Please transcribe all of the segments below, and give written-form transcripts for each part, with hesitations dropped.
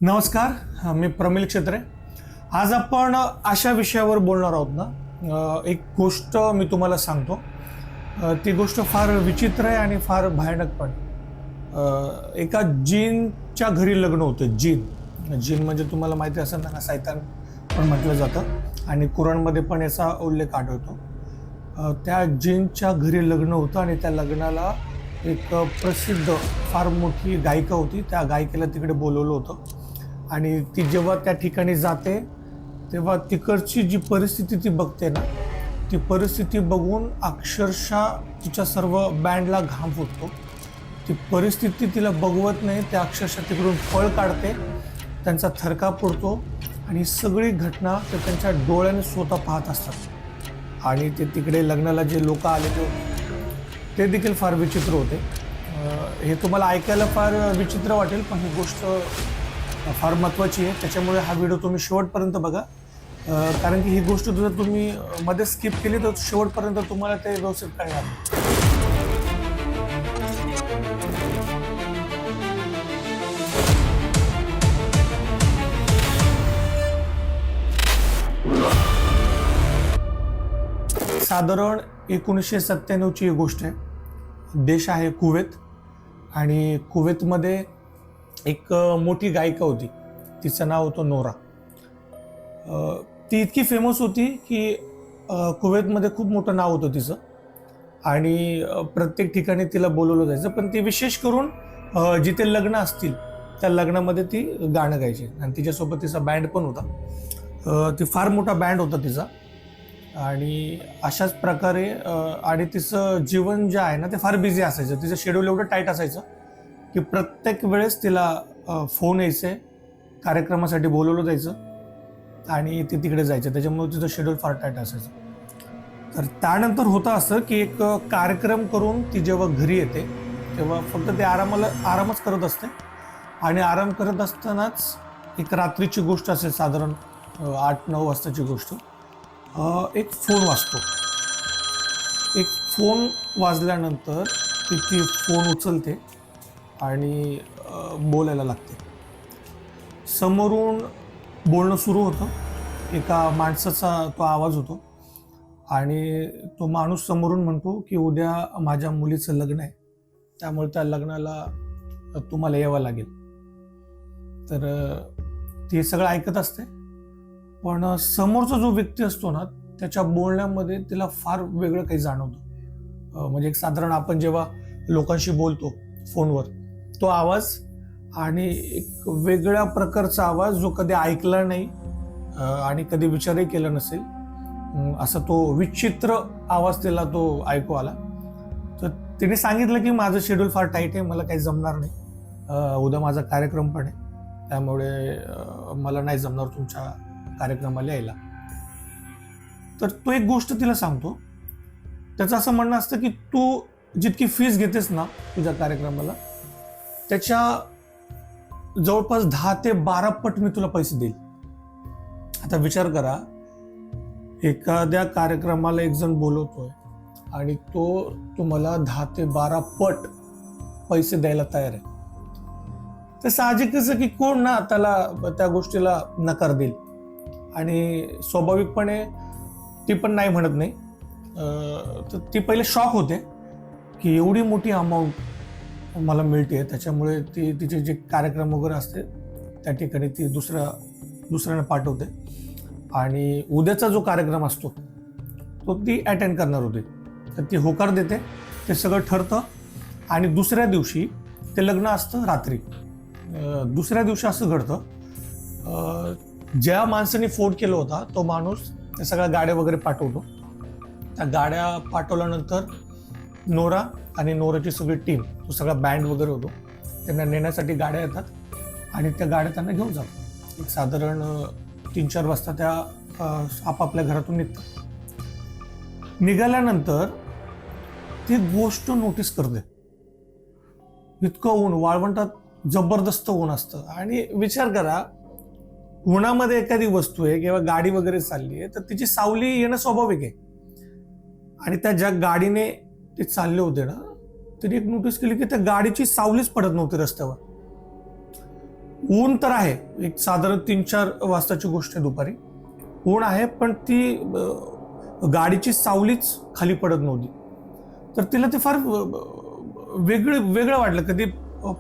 नमस्कार, मी प्रमिल क्षेत्रे. आज आपण अशा विषयावर बोलणार आहोत ना. एक गोष्ट मी तुम्हाला सांगतो. ती गोष्ट फार विचित्र आहे आणि फार भयानक पण. एका जीनच्या घरी लग्न होतं. जीन म्हणजे तुम्हाला माहिती असेल ना, सैतान पण म्हटलं जातं आणि कुराणमध्ये पण याचा उल्लेख आढळतो. त्या जीनच्या घरी लग्न होतं आणि त्या लग्नाला एक प्रसिद्ध फार मोठी गायिका होती. त्या गायिकेला तिकडे बोलवलं होतं आणि ती जेव्हा त्या ठिकाणी जाते तेव्हा तिकडची जी परिस्थिती ती बघते ना, ती परिस्थिती बघून अक्षरशः तिच्या सर्व बँडला घाम फुटतो. ती परिस्थिती तिला बघवत नाही, त्या अक्षरशः तिकडून पळ काढते, त्यांचा थरकाप उडतो आणि सगळी घटना ते त्यांच्या डोळ्याने स्वतः पाहत असतात. आणि ते तिकडे लग्नाला जे लोक आलेले होते ते देखील फार विचित्र होते. हे तुम्हाला ऐकायला फार विचित्र वाटेल, पण ही गोष्ट फार महत्त्वाची आहे. त्याच्यामुळे हा व्हिडिओ तुम्ही शेवटपर्यंत बघा, कारण की ही गोष्ट जर तुम्ही मध्ये स्किप केली तर शेवटपर्यंत तुम्हाला ते व्यवस्थित कळणार नाही. साधारण 1997ची ही गोष्ट आहे. देश आहे कुवेत आणि कुवेतमध्ये एक मोठी गायिका होती. तिचं नाव होतं नोरा. ती इतकी फेमस होती की कुवेतमध्ये खूप मोठं नाव होतं तिचं आणि प्रत्येक ठिकाणी तिला बोलवलं जायचं. पण ती विशेष करून जिथे लग्न असतील त्या लग्नामध्ये ती गाणं गायची आणि तिच्यासोबत तिचा बँड पण होता. ती फार मोठा बँड होता तिचा आणि अशाच प्रकारे आणि तिचं जीवन जे आहे ना ते फार बिझी असायचं. तिचं शेड्यूल एवढं टाईट असायचं की प्रत्येक वेळेस तिला फोन यायचे, कार्यक्रमासाठी बोलवलं जायचं आणि ती तिकडे जायचं. त्याच्यामुळे तिचं शेड्यूल फार टाईट असायचं. तर त्यानंतर होतं असं की एक कार्यक्रम करून ती जेव्हा घरी येते तेव्हा फक्त ते आरामच करत असते आणि आराम करत असतानाच एक रात्रीची गोष्ट असेल, साधारण 8-9 वाजताची गोष्ट. एक फोन वाजतो. एक फोन वाजल्यानंतर ती फोन उचलते आणि बोलायला लागते. समोरून बोलणं सुरू होतं. एका माणसाचा तो आवाज होतो आणि तो माणूस समोरून म्हणतो की उद्या माझ्या मुलीचं लग्न आहे, त्यामुळे त्या लग्नाला तुम्हाला यावं लागेल. तर ती सगळं ऐकत असते, पण समोरचा जो व्यक्ती असतो ना त्याच्या बोलण्यामध्ये तिला फार वेगळं काही जाणवतं. म्हणजे एक साधारण आपण जेव्हा लोकांशी बोलतो फोनवर तो आवाज आणि एक वेगळ्या प्रकारचा आवाज जो कधी ऐकला नाही आणि कधी विचारही केला नसेल, असा तो विचित्र आवाज तिला तो ऐकू आला. तर तिने सांगितलं की माझं शेड्यूल फार टाईट आहे, मला काही जमणार नाही, उद्या माझा कार्यक्रम पण आहे, त्यामुळे मला नाही जमणार तुमच्या कार्यक्रमाला यायला. तर तो एक गोष्ट तिला सांगतो. त्याचं असं म्हणणं असतं की तू जितकी फीस घेतेस ना तुझ्या कार्यक्रमाला त्याच्या जवळपास 10 ते 12 पट मी तुला पैसे देईल. आता विचार करा, एखाद्या कार्यक्रमाला एक जण बोलवतोय आणि तो तुम्हाला 10 ते 12 पट पैसे द्यायला तयार आहे. तर साहजिकच की कोण ना त्याला त्या गोष्टीला नकार देईल आणि स्वाभाविकपणे ती पण नाही म्हणत नाही. तर ती पहिले शॉक होते की एवढी मोठी अमाऊंट मला मिळते, त्याच्यामुळे ती तिचे जे कार्यक्रम वगैरे असते त्या ठिकाणी ती दुसऱ्याने पाठवते आणि उद्याचा जो कार्यक्रम असतो तो ती अटेंड करणार होती. तर ती होकार देते, ते सगळं ठरतं आणि दुसऱ्या दिवशी ते लग्न असतं रात्री. दुसऱ्या दिवशी असं घडतं, ज्या माणसाने फोन केला होता तो माणूस त्या सगळ्या गाड्या वगैरे पाठवतो. त्या गाड्या पाठवल्यानंतर नोरा आणि नोराची सगळी टीम, तो सगळा बँड वगैरे होतो, त्यांना नेण्यासाठी गाड्या येतात आणि त्या गाड्या त्यांना घेऊन जातात. एक साधारण 3-4 वाजता त्या आपापल्या घरातून निघतात. निघाल्यानंतर ती गोष्ट नोटीस करते. इतकं ऊन, वाळवंटात जबरदस्त ऊन असतं आणि विचार करा, उन्हामध्ये एखादी वस्तू आहे किंवा गाडी वगैरे चालली आहे तर तिची सावली येणं स्वाभाविक आहे. आणि त्या ज्या गाडीने ते चालले होते ना, त्यांनी एक नोटीस केली की त्या गाडीची सावलीच पडत नव्हती रस्त्यावर. ऊन तर आहे, एक साधारण 3-4 वाजताची गोष्ट आहे, दुपारी ऊन आहे, पण ती गाडीची सावलीच खाली पडत नव्हती. तर तिला ते फार वेगळं वाटलं, कधी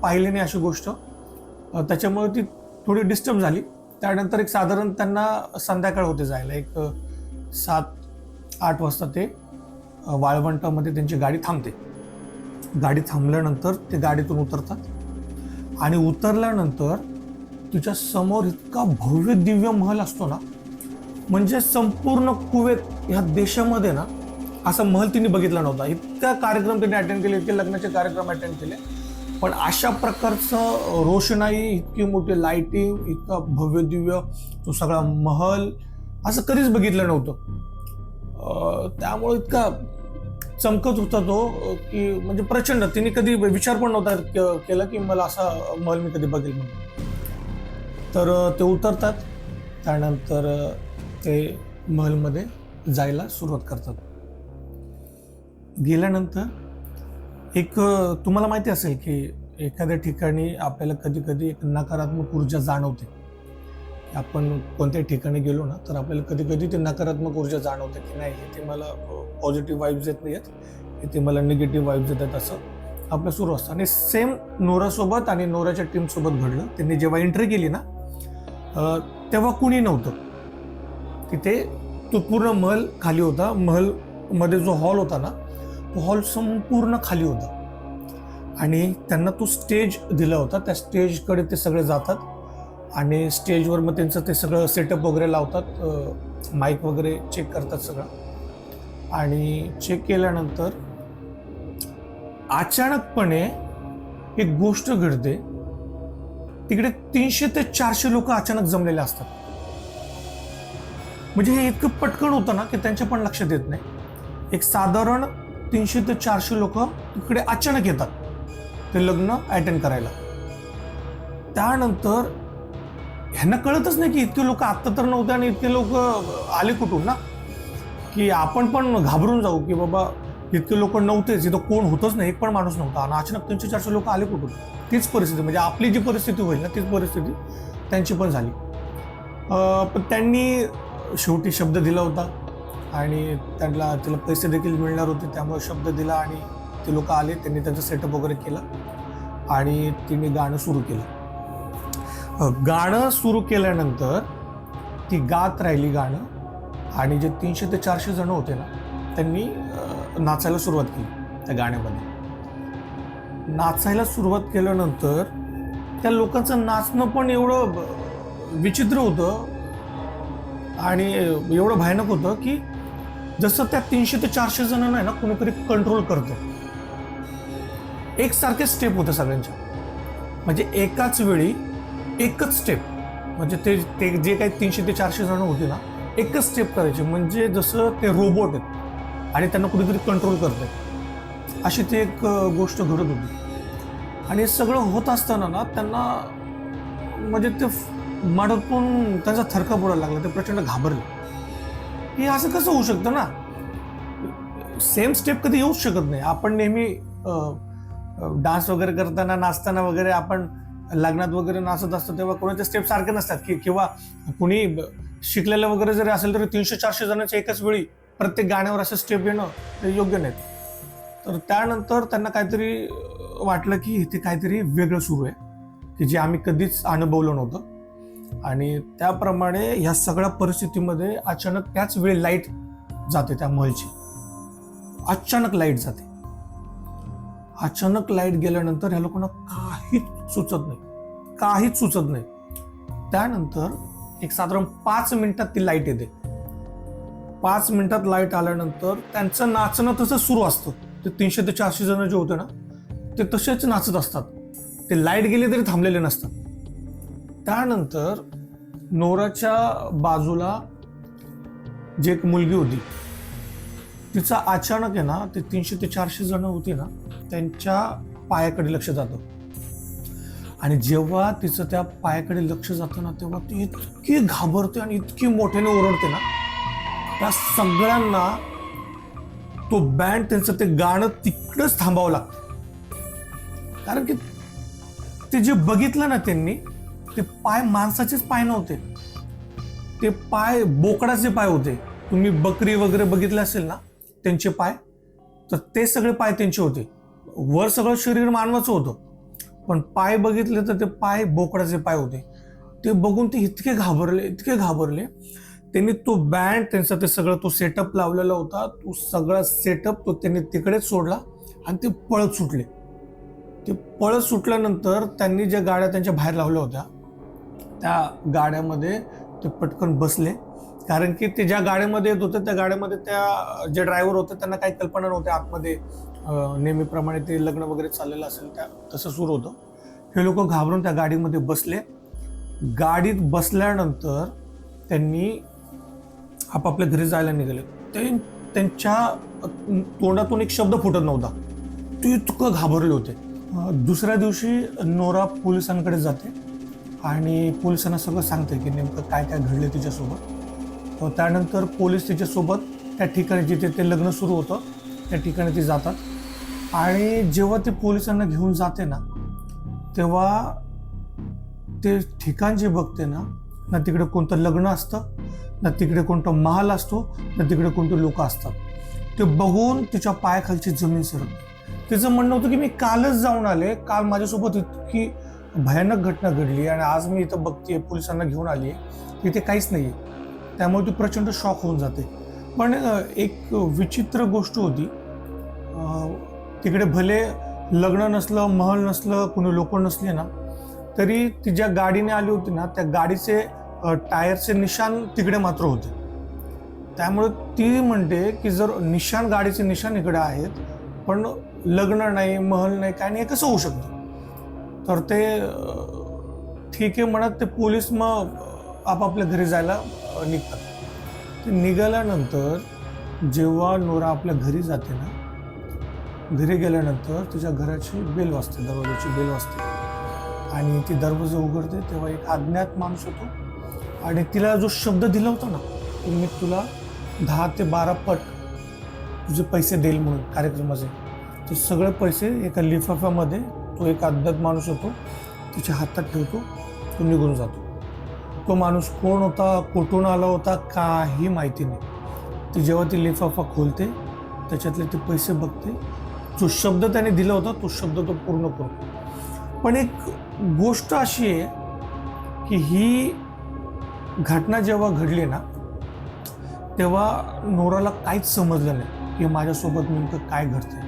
पाहिली नाही अशी गोष्ट. त्याच्यामुळे ती थोडी डिस्टर्ब झाली. त्यानंतर एक साधारण त्यांना संध्याकाळ होते जायला, एक 7-8 वाजता ते वाळवंटामध्ये त्यांची गाडी थांबते. गाडी थांबल्यानंतर ते गाडीतून उतरतात आणि उतरल्यानंतर तिच्या समोर इतका भव्य दिव्य महल असतो ना, म्हणजे संपूर्ण कुवेत ह्या देशामध्ये ना असा महल तिने बघितला नव्हता. इतका कार्यक्रम तिने अटेंड केले, इतके लग्नाचे कार्यक्रम अटेंड केले, पण अशा प्रकारचं रोषणाई, इतकी मोठी लाइटिंग, इतका भव्य दिव्य तो सगळा महल असं कधीच बघितलं नव्हतं. त्यामुळे इतका चमकत होता तो की म्हणजे प्रचंड. तिने कधी विचार पण नव्हता केला की मला असा महल मी कधी बघेल म्हणून. तर ते उतरतात, त्यानंतर ते महलमध्ये जायला सुरुवात करतात. गेल्यानंतर एक तुम्हाला माहिती असेल की एखाद्या ठिकाणी आपल्याला कधी कधी एक नकारात्मक ऊर्जा जाणवते. आपण कोणत्याही ठिकाणी गेलो ना, तर आपल्याला कधी कधी ते नकारात्मक ऊर्जा जाणवते की नाही, हे ते मला पॉझिटिव्ह वाईब्स येत नाही आहेत, हे ते मला निगेटिव्ह वाईब्स येतात, असं आपलं सुरू असतं. आणि सेम नोरासोबत आणि नोराच्या टीमसोबत घडलं. त्यांनी जेव्हा एंट्री केली ना, तेव्हा कुणी नव्हतं तिथे. तो पूर्ण महल खाली होता. महलमध्ये जो हॉल होता ना, तो हॉल संपूर्ण खाली होता आणि त्यांना तो स्टेज दिला होता. त्या स्टेजकडे ते सगळे जातात आणि स्टेजवर मग त्यांचं ते सगळं सेटअप वगैरे लावतात, माईक वगैरे चेक करतात सगळं. आणि चेक केल्यानंतर अचानकपणे एक गोष्ट घडते. तिकडे 300 ते 400 लोक अचानक जमलेले असतात. म्हणजे हे इतकं पटकन होतं ना की त्यांच्या पण लक्षात येत नाही. एक साधारण 300 ते 400 लोक इकडे अचानक येतात ते लग्न अटेंड करायला. त्यानंतर ह्यांना कळतच नाही की इतके लोक आत्ता तर नव्हते आणि इतके लोक आले कुठून ना, की आपण पण घाबरून जाऊ की बाबा इतके लोक नव्हतेच, इथं कोण होतच नाही, एक पण माणूस नव्हता आणि अचानक 300-400 लोक आले कुठून. तीच परिस्थिती, म्हणजे आपली जी परिस्थिती होईल ना, तीच परिस्थिती त्यांची पण झाली. पण त्यांनी शेवटी शब्द दिला होता आणि तिला पैसे देखील मिळणार होते, त्यामुळे शब्द दिला आणि ते लोक आले. त्यांनी त्यांचं सेटअप वगैरे केला आणि तिने गाणं सुरू केलं. गाणं सुरू केल्यानंतर ती गात राहिली गाणं आणि जे 300 ते 400 जण होते ना, त्यांनी नाचायला सुरुवात केली. त्या गाण्यामध्ये नाचायला सुरुवात केल्यानंतर त्या लोकांचं नाचणं पण एवढं विचित्र होतं आणि एवढं भयानक होतं की जसं त्या 300 ते 400 जणांना आहे ना कोणीतरी कंट्रोल करतं. एकसारखे स्टेप होते सगळ्यांच्या, म्हणजे एकाच वेळी एकच स्टेप. म्हणजे ते जे काही 300 ते 400 जण होते ना, एकच स्टेप करायचे, म्हणजे जसं ते रोबोट आहेत आणि त्यांना कुठेतरी कंट्रोल करते, अशी ती एक गोष्ट घडत होती. आणि सगळं होत असताना ना त्यांना म्हणजे ते मनातून त्यांचा थरका पडायला लागला. ते प्रचंड घाबरले की असं कसं होऊ शकतं ना, सेम स्टेप कधी येऊच शकत नाही. आपण नेहमी डान्स वगैरे करताना, नाचताना वगैरे, आपण लग्नात वगैरे नाचत असतो तेव्हा कोणाचे स्टेप सारखे नसतात की, किंवा कुणी शिकलेलं वगैरे जरी असेल तरी 300-400 जणांच्या एकाच वेळी प्रत्येक गाण्यावर असं स्टेप येणं ते योग्य नाही. तर त्यानंतर त्यांना काहीतरी वाटलं की इथे काहीतरी वेगळं सुरू आहे की जे आम्ही कधीच अनुभवलं नव्हतं. आणि त्याप्रमाणे ह्या सगळ्या परिस्थितीमध्ये अचानक त्याच वेळी लाईट जाते त्या महलची. अचानक लाईट जाते. अचानक लाईट गेल्यानंतर ह्या लोकांना काहीच सुचत नाही. त्यानंतर एक साधारण 5 मिनिटात ती लाईट येते. 5 मिनिटात लाईट आल्यानंतर त्यांचं नाचणं तसं सुरू असतं. ते 300 ते 400 जण जे होते ना, ते तसेच नाचत असतात. ते लाईट गेली तरी थांबलेले नसतात. त्यानंतर नोराच्या बाजूला जी एक मुलगी होती, तिचा अचानक आहे ना, ते 300 ते 400 जण होती ना, त्यांच्या पायाकडे लक्ष जातं. आणि जेव्हा तिचं त्या पायाकडे लक्ष जातं ना, तेव्हा ती इतकी घाबरते आणि इतकी मोठ्याने ओरडते ना, त्या सगळ्यांना तो बँड, त्यांचं ते गाणं तिकडंच थांबावं लागतं. कारण की ते जे बघितलं ना त्यांनी, पाय माणसाचेच पाय नव्हते, ते पाय बोकडाचे पाय होते. तुम्ही बकरी वगैरे बघितले असेल ना त्यांचे पाय, तर ते सगळे पाय त्यांचे होते. वर सगळं शरीर मानवाचं होतं, पण पाय बघितले तर ते पाय बोकडाचे पाय होते. ते बघून ते इतके घाबरले. त्यांनी तो बँड त्यांचा ते सगळं तो सेटअप लावलेला होता, तो सगळा सेटअप तो त्यांनी तिकडेच सोडला आणि ते पळत सुटले. ते पळत सुटल्यानंतर त्यांनी ज्या गाड्या त्यांच्या बाहेर लावल्या होत्या त्या गाड्यामध्ये ते पटकन बसले. कारण की ते ज्या गाड्यामध्ये येत होते त्या गाड्यामध्ये त्या जे ड्रायव्हर होते त्यांना काही कल्पना नव्हती आतमध्ये नेहमीप्रमाणे ते लग्न वगैरे चाललेलं असेल त्या तसं सुरू होतं. हे लोक घाबरून त्या गाडीमध्ये बसले. गाडीत बसल्यानंतर त्यांनी आपापल्या घरी जायला निघाले. त्यांच्या तोंडातून एक शब्द फुटत नव्हता, ते इतकं घाबरले होते. दुसऱ्या दिवशी नोरा पोलिसांकडे जाते आणि पोलिसांना सगळं सांगते की नेमकं काय काय घडले तिच्यासोबत. त्यानंतर पोलीस तिच्यासोबत त्या ठिकाणी जिथे ते लग्न सुरू होतं त्या ठिकाणी ती जातात आणि जेव्हा ते पोलिसांना घेऊन जाते ना तेव्हा ते ठिकाण जे बघते ना तिकडे कोणतं लग्न असतं, ना तिकडे कोणता महाल असतो, ना तिकडे कोणते लोक असतात. ते बघून तिच्या पायाखालची जमीन सरकते. तिचं म्हणणं होतं की मी कालच जाऊन आले, काल माझ्यासोबत इतकी भयानक घटना घडली आणि आज मी इथं बघते पोलिसांना घेऊन आली आहे, इथे काहीच नाही आहे. त्यामुळे ती प्रचंड शॉक होऊन जाते. पण एक विचित्र गोष्ट होती, तिकडे भले लग्न नसलं, महल नसलं, कोणी लोक नसले ना तरी ती ज्या गाडीने आली होती ना त्या गाडीचे टायरचे निशाण तिकडे मात्र होते. त्यामुळे ती म्हणते की जर निशाण गाडीचे निशाण इकडे आहेत पण लग्न नाही, महल नाही, काय नाही, कसं होऊ शकतं. तर ते ठीक आहे म्हणत ते पोलीस मग आपापल्या घरी जायला निघतात. ते निघाल्यानंतर जेव्हा नोरा आपल्या घरी जाते ना, घरी गेल्यानंतर तिच्या घराची बेल वाजते, दरवाजाची बेल वाजते आणि ती दरवाजा उघडते. तेव्हा एक अज्ञात माणूस होतो आणि तिला जो शब्द दिला होता ना की मी तुला 10 ते 12 पट तुझे पैसे देईल म्हणून कार्यक्रमाचे, ते सगळे पैसे एका लिफाफ्यामध्ये तो एक अज्ञात माणूस होतो तिच्या हातात ठेवतो, तो निघून जातो. तो माणूस कोण होता, कुठून आला होता, काही माहिती नाही. ती जेव्हा ती लिफाफा खोलते त्याच्यातले ते पैसे बघते, जो शब्द त्याने दिला होता तो शब्द तो पूर्ण करतो. पण एक गोष्ट अशी आहे की ही घटना जेव्हा घडली ना तेव्हा नोराला काहीच समजलं नाही की माझ्यासोबत नेमकं काय घडतंय.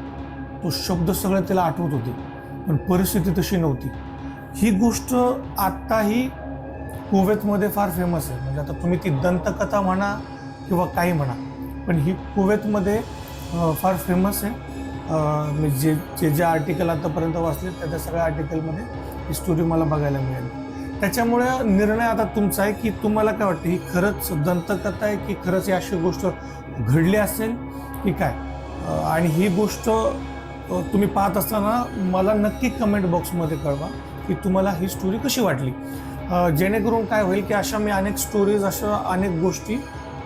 तो शब्द सगळं तिला आठवत होते पण परिस्थिती तशी नव्हती. ही गोष्ट आत्ताही कुवेतमध्ये फार फेमस आहे. म्हणजे आता तुम्ही ती दंतकथा म्हणा किंवा काही म्हणा, पण ही कुवेतमध्ये फार फेमस आहे. मी जे आर्टिकल आतापर्यंत वाचले त्या सगळ्या आर्टिकलमध्ये ही स्टोरी मला बघायला मिळाली. त्याच्यामुळे निर्णय आता तुमचा आहे की तुम्हाला काय वाटतं, ही खरंच दंतकथा आहे की खरंच ही अशी गोष्ट घडली असेल की काय. आणि ही गोष्ट तुम्ही पाहत असताना मला नक्की कमेंट बॉक्समध्ये कळवा की तुम्हाला ही स्टोरी कशी वाटली. जेणेकरून काय होईल की अशा मी अनेक स्टोरीज, अशा अनेक गोष्टी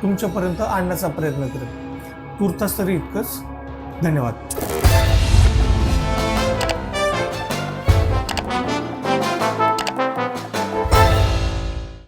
तुमच्यापर्यंत आणण्याचा प्रयत्न करेन. तूर्तास तरी इतकंच. धन्यवाद.